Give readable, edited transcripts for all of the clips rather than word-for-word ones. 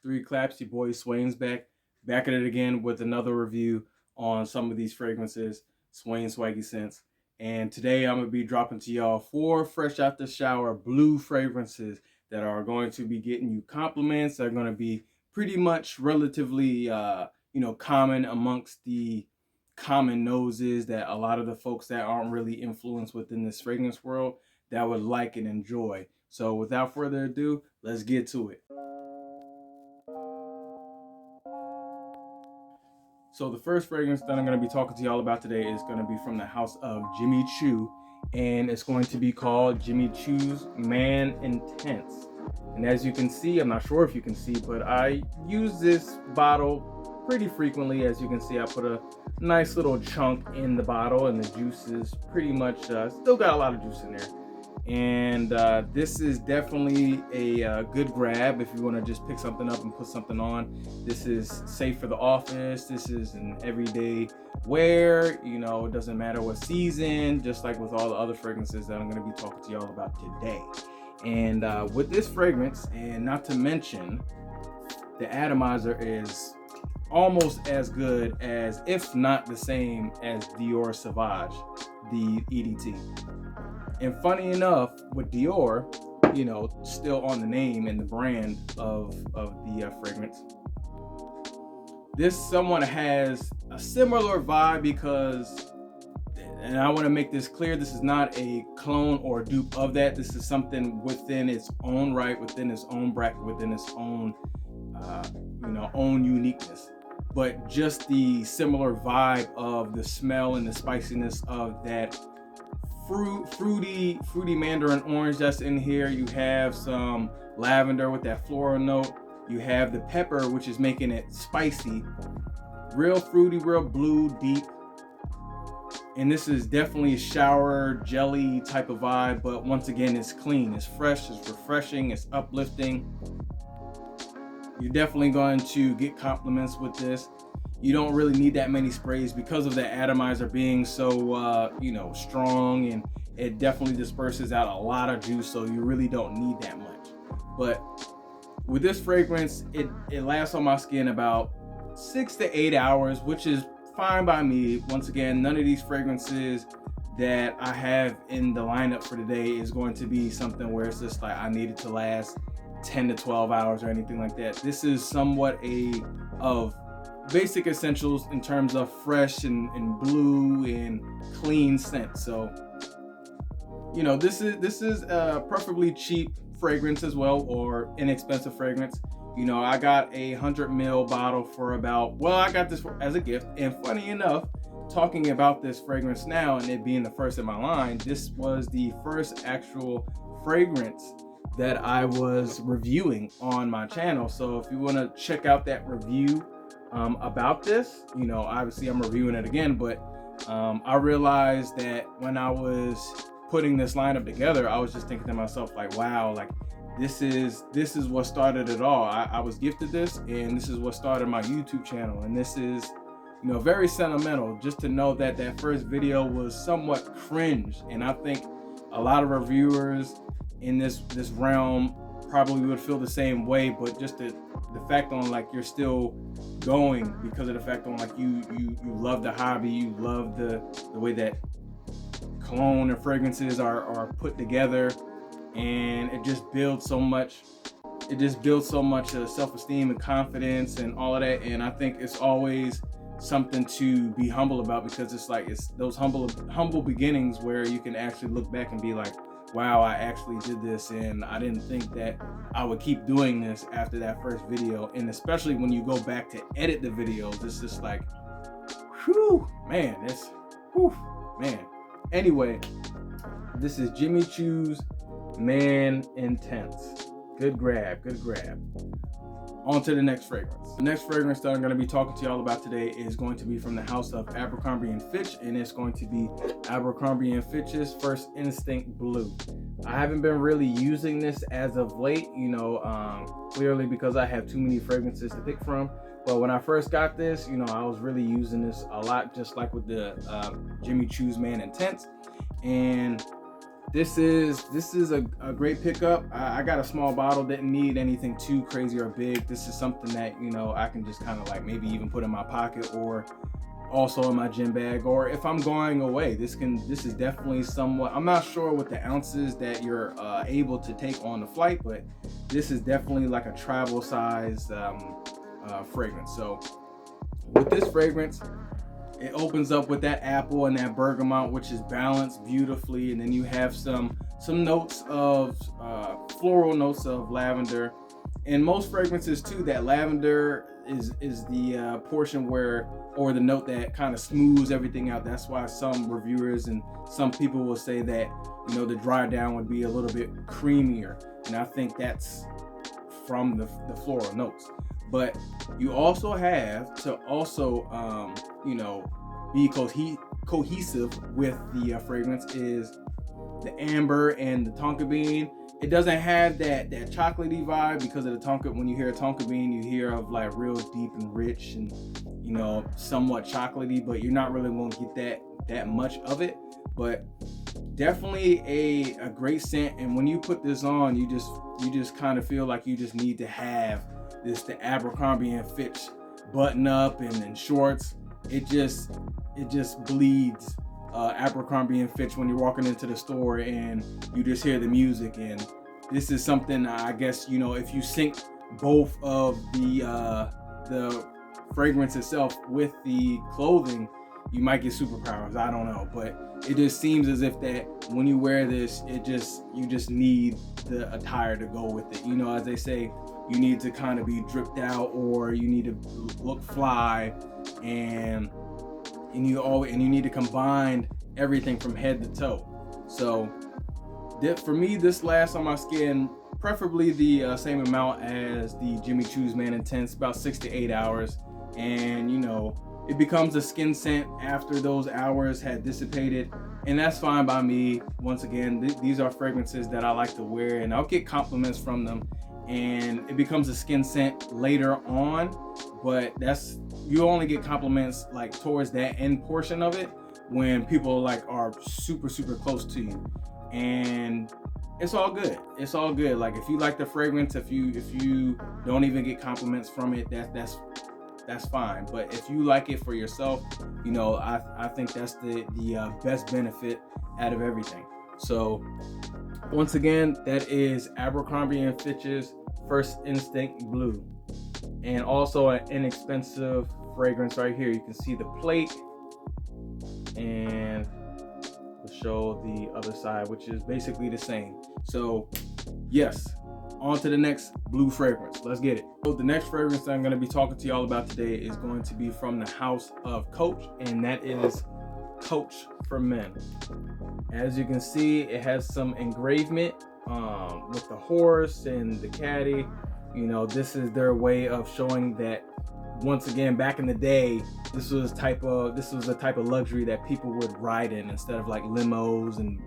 Three claps, your boy Swain's back at it again with another review on some of these fragrances, Swain Swaggy Scents. And today I'm gonna be dropping to y'all 4 fresh out the shower blue fragrances that are going to be getting you compliments. They're gonna be pretty much relatively, common amongst the common noses that a lot of the folks that aren't really influenced within this fragrance world that would like and enjoy. So without further ado, let's get to it. So the first fragrance that I'm going to be talking to y'all about today is going to be from the house of Jimmy Choo, and it's going to be called Jimmy Choo's Man Intense. And as you can see, I'm not sure if you can see, but I use this bottle pretty frequently. As you can see, I put a nice little chunk in the bottle, and the juice is pretty much still got a lot of juice in there. And this is definitely a good grab if you want to just pick something up and put something on. This is safe for the office. This is an everyday wear. You know, it doesn't matter what season, just like with all the other fragrances that I'm going to be talking to y'all about today. And with this fragrance, and not to mention, the atomizer is almost as good as, if not the same as, Dior Sauvage, the EDT. And funny enough, with Dior, you know, still on the name and the brand of the fragrance, this somewhat has a similar vibe because, and I want to make this clear, this is not a clone or dupe of that. This is something within its own right, within its own bracket, within its own, own uniqueness. But just the similar vibe of the smell and the spiciness of that fruity mandarin orange that's in here. You have some lavender with that floral note. You have the pepper, which is making it spicy. Real fruity, real blue, deep. And this is definitely a shower jelly type of vibe, but once again, it's clean, it's fresh, it's refreshing, it's uplifting. You're definitely going to get compliments with this. You don't really need that many sprays because of the atomizer being so, strong, and it definitely disperses out a lot of juice, so you really don't need that much. But with this fragrance, it lasts on my skin about 6 to 8 hours, which is fine by me. Once again, none of these fragrances that I have in the lineup for today is going to be something where it's just like I need it to last 10 to 12 hours or anything like that. This is somewhat of basic essentials in terms of fresh and blue and clean scent. So, you know, this is a preferably cheap fragrance as well, or inexpensive fragrance. You know, I got a 100 ml bottle for I got this as a gift. And funny enough, talking about this fragrance now and it being the first in my line, this was the first actual fragrance that I was reviewing on my channel. So if you want to check out that review about this, you know, obviously I'm reviewing it again, but I realized that when I was putting this lineup together, I was just thinking to myself, like, wow, like this is what started it all. I was gifted this, and this is what started my YouTube channel, and this is, you know, very sentimental just to know that that first video was somewhat cringe. And I think a lot of reviewers in this realm probably would feel the same way, but just the fact on like you're still going because of the fact on like you love the hobby, you love the way that cologne and fragrances are put together, and it just builds so much self-esteem and confidence and all of that. And I think it's always something to be humble about, because it's those humble beginnings where you can actually look back and be like, wow, I actually did this, and I didn't think that I would keep doing this after that first video. And especially when you go back to edit the videos, it's just like, man. Anyway, this is Jimmy Choo's Man Intense. Good grab. On to the next fragrance. The next fragrance that I'm going to be talking to y'all about today is going to be from the house of Abercrombie and Fitch, and it's going to be Abercrombie and Fitch's First Instinct Blue. I haven't been really using this as of late, clearly because I have too many fragrances to pick from. But when I first got this, I was really using this a lot, just like with the Jimmy Choo's Man Intense. And This is a great pickup. I got a small bottle, didn't need anything too crazy or big. This is something that, you know, I can just kind of like maybe even put in my pocket, or also in my gym bag, or if I'm going away. This is definitely somewhat, I'm not sure what the ounces that you're able to take on the flight, but this is definitely like a travel size fragrance. So with this fragrance, it opens up with that apple and that bergamot, which is balanced beautifully, and then you have some notes of floral notes of lavender. And most fragrances too, that lavender is the portion where, or the note that kind of smooths everything out. That's why some reviewers and some people will say that, you know, the dry down would be a little bit creamier, and I think that's from the floral notes. But you also have to also you know, be cohesive with the fragrance is the amber and the tonka bean. It doesn't have that chocolatey vibe, because of the tonka. When you hear a tonka bean, you hear of like real deep and rich and, you know, somewhat chocolatey, but you're not really going to get that much of it. But definitely a great scent, and when you put this on, you just kind of feel like you just need to have the Abercrombie and Fitch button up and shorts. It just bleeds Abercrombie and Fitch when you're walking into the store and you just hear the music. And this is something, I guess, you know, if you sync both of the fragrance itself with the clothing, you might get superpowers. I don't know, but it just seems as if that when you wear this, you just need the attire to go with it. You know, as they say, you need to kind of be dripped out, or you need to look fly, and you need to combine everything from head to toe. So for me, this lasts on my skin preferably the same amount as the Jimmy Choo's Man Intense, about 6 to 8 hours. And, you know, it becomes a skin scent after those hours had dissipated, and that's fine by me. Once again, these are fragrances that I like to wear, and I'll get compliments from them, and it becomes a skin scent later on. But you only get compliments like towards that end portion of it, when people like are super close to you, and it's all good. It's all good. Like, if you like the fragrance, if you don't even get compliments from it, that's fine. But if you like it for yourself, you know, I think that's the best benefit out of everything. So once again, that is Abercrombie and Fitch's First Instinct Blue, and also an inexpensive fragrance right here. You can see the plate, and we'll show the other side, which is basically the same. So yes, on to the next blue fragrance. Let's get it. So the next fragrance that I'm going to be talking to y'all about today is going to be from the house of Coach, and that is Coach for Men. As you can see, it has some engravement with the horse and the caddy. You know, this is their way of showing that, once again, back in the day, this was a type of luxury that people would ride in, instead of like limos and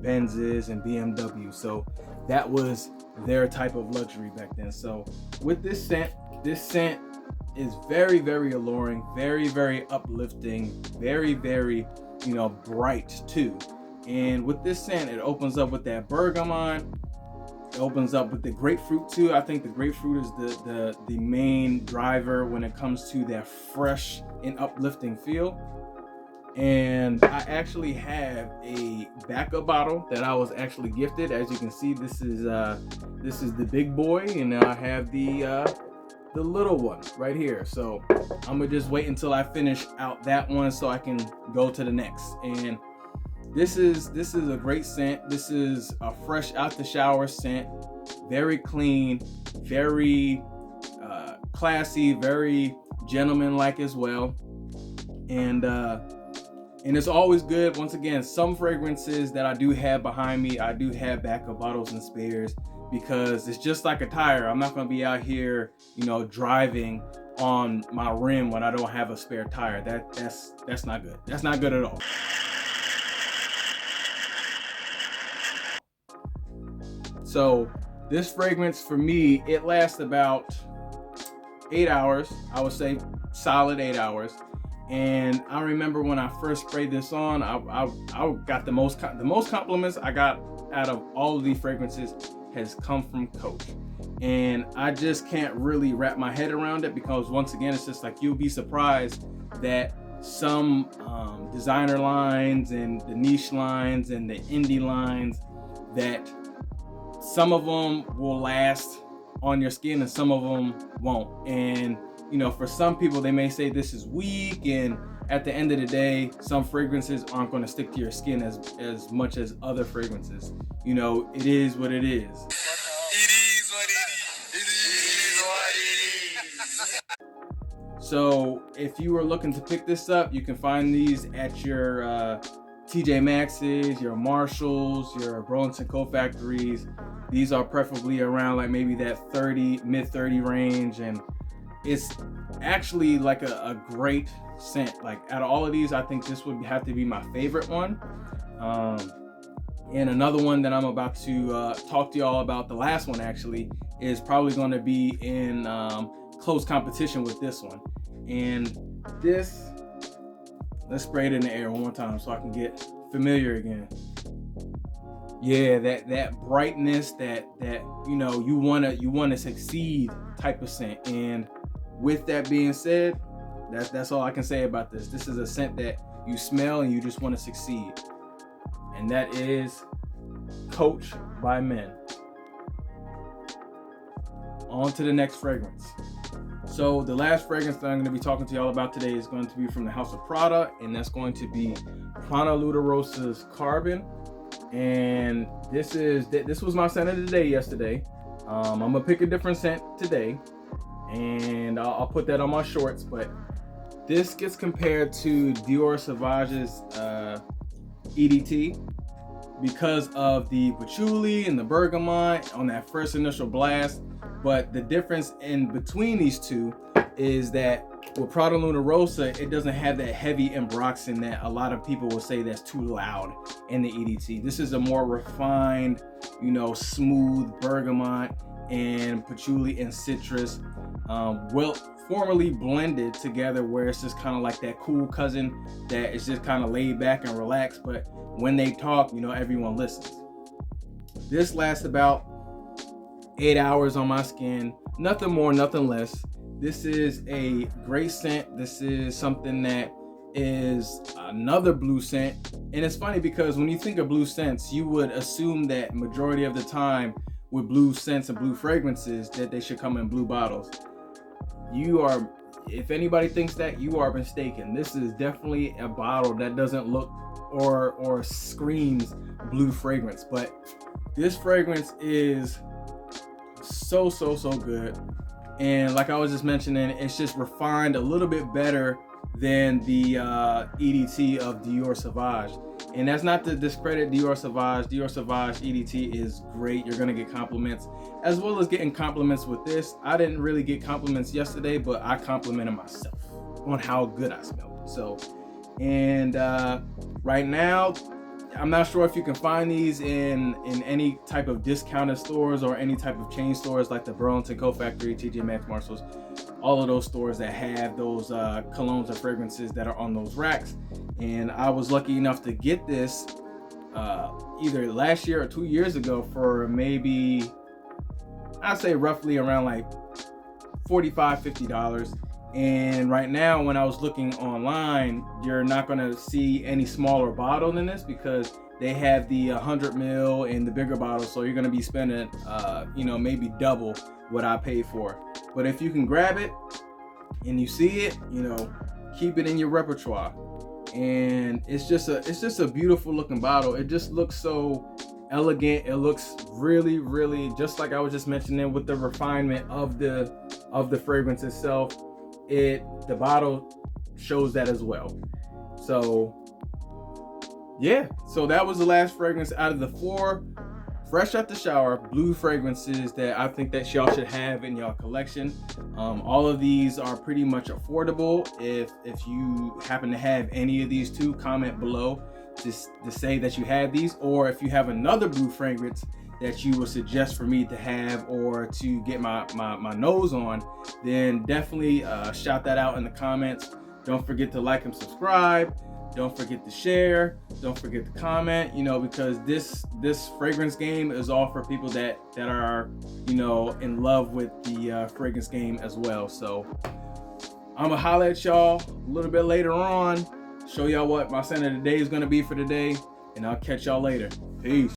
Benzes and BMWs. So that was their type of luxury back then. So with this scent is very alluring, very uplifting, very, you know, bright too. And with this scent, it opens up with that bergamot. It opens up with the grapefruit too. I think the grapefruit is the main driver when it comes to that fresh and uplifting feel. And I actually have a backup bottle that I was actually gifted. As you can see, this is the big boy, and now I have the little one right here. So I'm gonna just wait until I finish out that one so I can go to the next. And this is a great scent. This is a fresh out the shower scent, very clean, very classy, very gentleman-like as well. And it's always good. Once again, some fragrances that I do have behind me, I do have backup bottles and spares, because it's just like a tire. I'm not going to be out here, you know, driving on my rim when I don't have a spare tire. That's not good. That's not good at all. So this fragrance for me, it lasts about 8 hours. I would say solid 8 hours. And I remember when I first sprayed this on, I got the most compliments I got out of all of these fragrances has come from Coach. And I just can't really wrap my head around it, because once again, it's just like, you'll be surprised that some designer lines and the niche lines and the indie lines, that some of them will last on your skin and some of them won't. And you know, for some people, they may say this is weak, and at the end of the day, some fragrances aren't going to stick to your skin as much as other fragrances. You know, it is what it is. So if you are looking to pick this up, you can find these at your TJ Maxx's, your Marshalls, your Burlington Co Factories. These are preferably around like maybe that mid 30 range, and it's actually like a great scent. Like out of all of these, I think this would have to be my favorite one. And another one that I'm about to talk to y'all about, the last one actually, is probably going to be in close competition with this one. And this, let's spray it in the air one more time so I can get familiar again. Yeah, that brightness, that you know, you wanna succeed type of scent. And with that being said, that's all I can say about this. This is a scent that you smell and you just want to succeed. And that is Coach by Men. On to the next fragrance. So the last fragrance that I'm going to be talking to y'all about today is going to be from the house of Prada, and that's going to be Prada Luterosa's Carbon. And this was my scent of the day yesterday. I'm gonna pick a different scent today, and I'll put that on my shorts. But this gets compared to Dior Sauvage's EDT because of the patchouli and the bergamot on that first initial blast. But the difference in between these two is that with Prada Luna Rosa, it doesn't have that heavy ambroxan that a lot of people will say that's too loud in the EDT. This is a more refined, you know, smooth bergamot and patchouli and citrus, formally blended together, where it's just kind of like that cool cousin that is just kind of laid back and relaxed, but when they talk, you know, everyone listens. This lasts about 8 hours on my skin, nothing more, nothing less. This is a great scent. This is something that is another blue scent. And it's funny because when you think of blue scents, you would assume that majority of the time with blue scents and blue fragrances that they should come in blue bottles. If anybody thinks that, you are mistaken. This is definitely a bottle that doesn't look or screams blue fragrance, but this fragrance is so good. And like I was just mentioning, it's just refined a little bit better than the EDT of Dior Sauvage. And that's not to discredit Dior Sauvage. Dior Sauvage EDT is great. You're gonna get compliments, as well as getting compliments with this. I didn't really get compliments yesterday, but I complimented myself on how good I smelled. So, and right now, I'm not sure if you can find these in any type of discounted stores or any type of chain stores like the Burlington Co Factory, TJ Maxx, Marshalls, all of those stores that have those colognes or fragrances that are on those racks. And I was lucky enough to get this either last year or 2 years ago for maybe, I'd say roughly around like $45, $50. And right now, when I was looking online, you're not gonna see any smaller bottle than this because they have the 100 ml and the bigger bottle. So you're gonna be spending, maybe double what I paid for. But if you can grab it and you see it, keep it in your repertoire. And it's just a beautiful looking bottle. It just looks so elegant. It looks really, really just like I was just mentioning with the refinement of the fragrance itself. The bottle shows that as well. So yeah, so that was the last fragrance out of the 4 fresh out the shower blue fragrances that I think that y'all should have in y'all collection. All of these are pretty much affordable. If you happen to have any of these two, comment below just to say that you have these, or if you have another blue fragrance that you would suggest for me to have or to get my nose on, then definitely shout that out in the comments. Don't forget to like and subscribe. Don't forget to share. Don't forget to comment, because this fragrance game is all for people that are, in love with the fragrance game as well. So I'm gonna holler at y'all a little bit later on, show y'all what my scent of the day is gonna be for today, and I'll catch y'all later. Peace.